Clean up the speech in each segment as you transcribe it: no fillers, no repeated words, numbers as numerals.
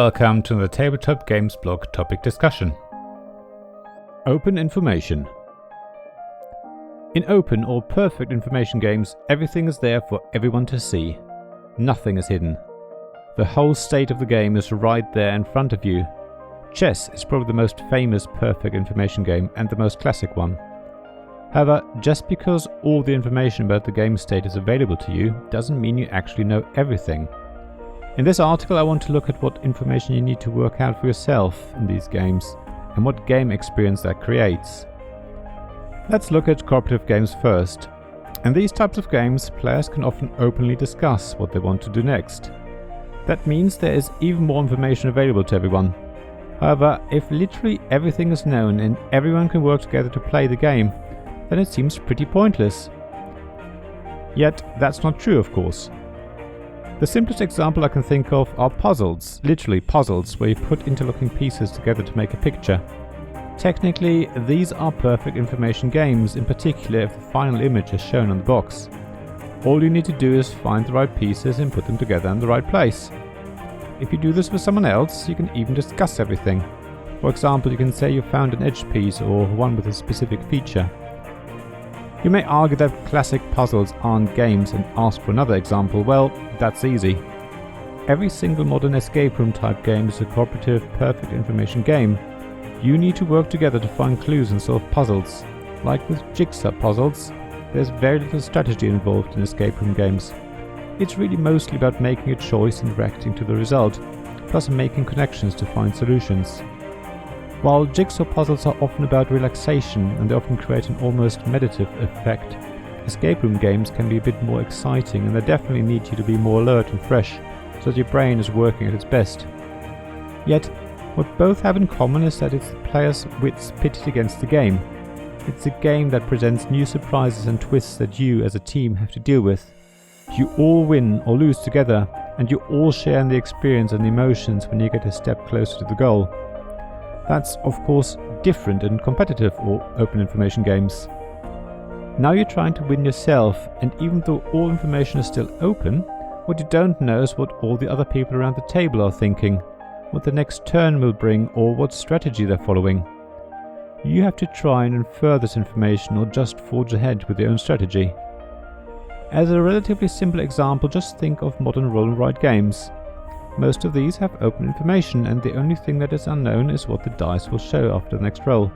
welcome to the Tabletop Games blog topic discussion. Open information. In open or perfect information games, everything is there for everyone to see. Nothing is hidden. The whole state of the game is right there in front of you. Chess is probably the most famous perfect information game and the most classic one. However, just because all the information about the game state is available to you doesn't mean you actually know everything. In this article I want to look at what information you need to work out for yourself in these games and what game experience that creates. Let's look at cooperative games first. In these types of games, players can often openly discuss what they want to do next. That means there is even more information available to everyone. However, if literally everything is known and everyone can work together to play the game, then it seems pretty pointless. Yet that's not true, of course. The simplest example I can think of are puzzles, literally puzzles, where you put interlocking pieces together to make a picture. Technically, these are perfect information games, in particular if the final image is shown on the box. All you need to do is find the right pieces and put them together in the right place. If you do this with someone else, you can even discuss everything. For example, you can say you found an edge piece or one with a specific feature. You may argue that classic puzzles aren't games and ask for another example. Well, that's easy. Every single modern escape room type game is a cooperative, perfect information game. You need to work together to find clues and solve puzzles. Like with jigsaw puzzles, there's very little strategy involved in escape room games. It's really mostly about making a choice and reacting to the result, plus making connections to find solutions. While jigsaw puzzles are often about relaxation and they often create an almost meditative effect, escape room games can be a bit more exciting and they definitely need you to be more alert and fresh, so that your brain is working at its best. Yet, what both have in common is that it's the players' wits pitted against the game. It's a game that presents new surprises and twists that you as a team have to deal with. You all win or lose together, and you all share in the experience and the emotions when you get a step closer to the goal. That's, of course, different in competitive or open information games. Now you're trying to win yourself, and even though all information is still open, what you don't know is what all the other people around the table are thinking, what the next turn will bring, or what strategy they're following. You have to try and infer this information or just forge ahead with your own strategy. As a relatively simple example, just think of modern roll and write games. Most of these have open information, and the only thing that is unknown is what the dice will show after the next roll.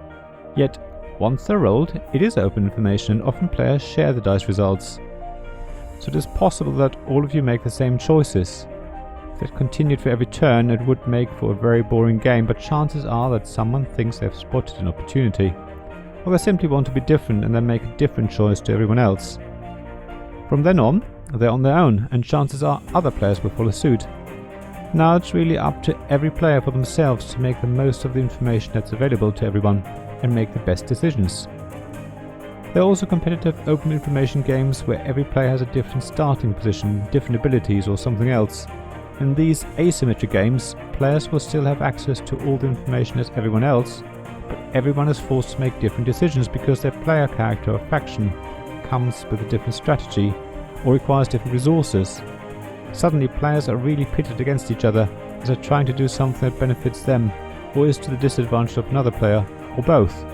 Yet, once they're rolled, it is open information and often players share the dice results. So it is possible that all of you make the same choices. If it continued for every turn, it would make for a very boring game, but chances are that someone thinks they've spotted an opportunity. Or they simply want to be different and then make a different choice to everyone else. From then on, they're on their own, and chances are other players will follow suit. Now it's really up to every player for themselves to make the most of the information that's available to everyone and make the best decisions. There are also competitive open information games where every player has a different starting position, different abilities or something else. In these asymmetric games, players will still have access to all the information as everyone else, but everyone is forced to make different decisions because their player character or faction comes with a different strategy or requires different resources. Suddenly players are really pitted against each other as they're trying to do something that benefits them or is to the disadvantage of another player, or both.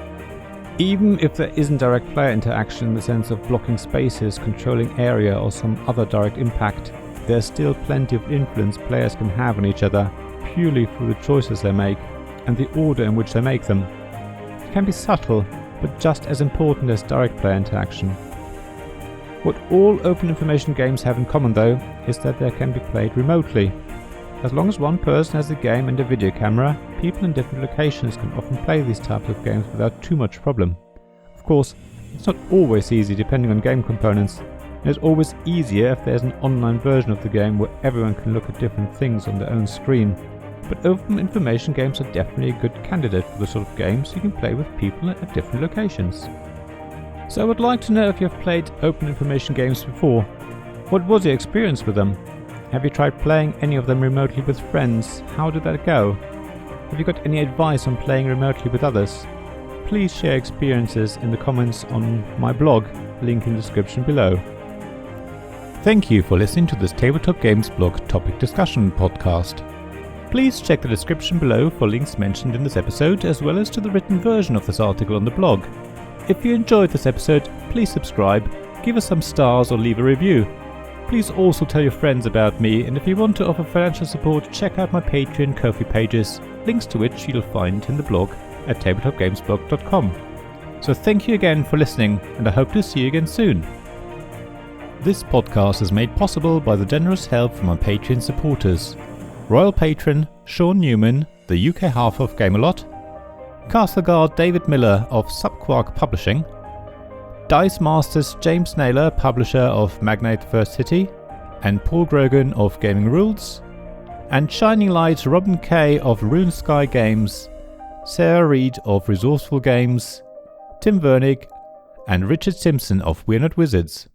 Even if there isn't direct player interaction in the sense of blocking spaces, controlling area or some other direct impact, there's still plenty of influence players can have on each other purely through the choices they make and the order in which they make them. It can be subtle, but just as important as direct player interaction. What all open information games have in common though is that they can be played remotely. As long as one person has a game and a video camera, people in different locations can often play these types of games without too much problem. Of course, it's not always easy depending on game components, and it's always easier if there's an online version of the game where everyone can look at different things on their own screen. But open information games are definitely a good candidate for the sort of games you can play with people at different locations. So I would like to know if you have played open information games before. What was your experience with them? Have you tried playing any of them remotely with friends? How did that go? Have you got any advice on playing remotely with others? Please share experiences in the comments on my blog, link in the description below. Thank you for listening to this Tabletop Games blog topic discussion podcast. Please check the description below for links mentioned in this episode, as well as to the written version of this article on the blog. If you enjoyed this episode, please subscribe, give us some stars or leave a review. Please also tell your friends about me, and if you want to offer financial support, check out my Patreon and Ko-fi pages, links to which you'll find in the blog at tabletopgamesblog.com. So thank you again for listening, and I hope to see you again soon. This podcast is made possible by the generous help from our Patreon supporters: Royal Patron Sean Newman, the UK half of Gamelot; Castle Guard David Miller of Subquark Publishing; Dice Masters James Naylor, publisher of Magnate First City, and Paul Grogan of Gaming Rules; and Shining Light Robin Kay of Rune Sky Games, Sarah Reed of Resourceful Games, Tim Vernig, and Richard Simpson of We're Not Wizards.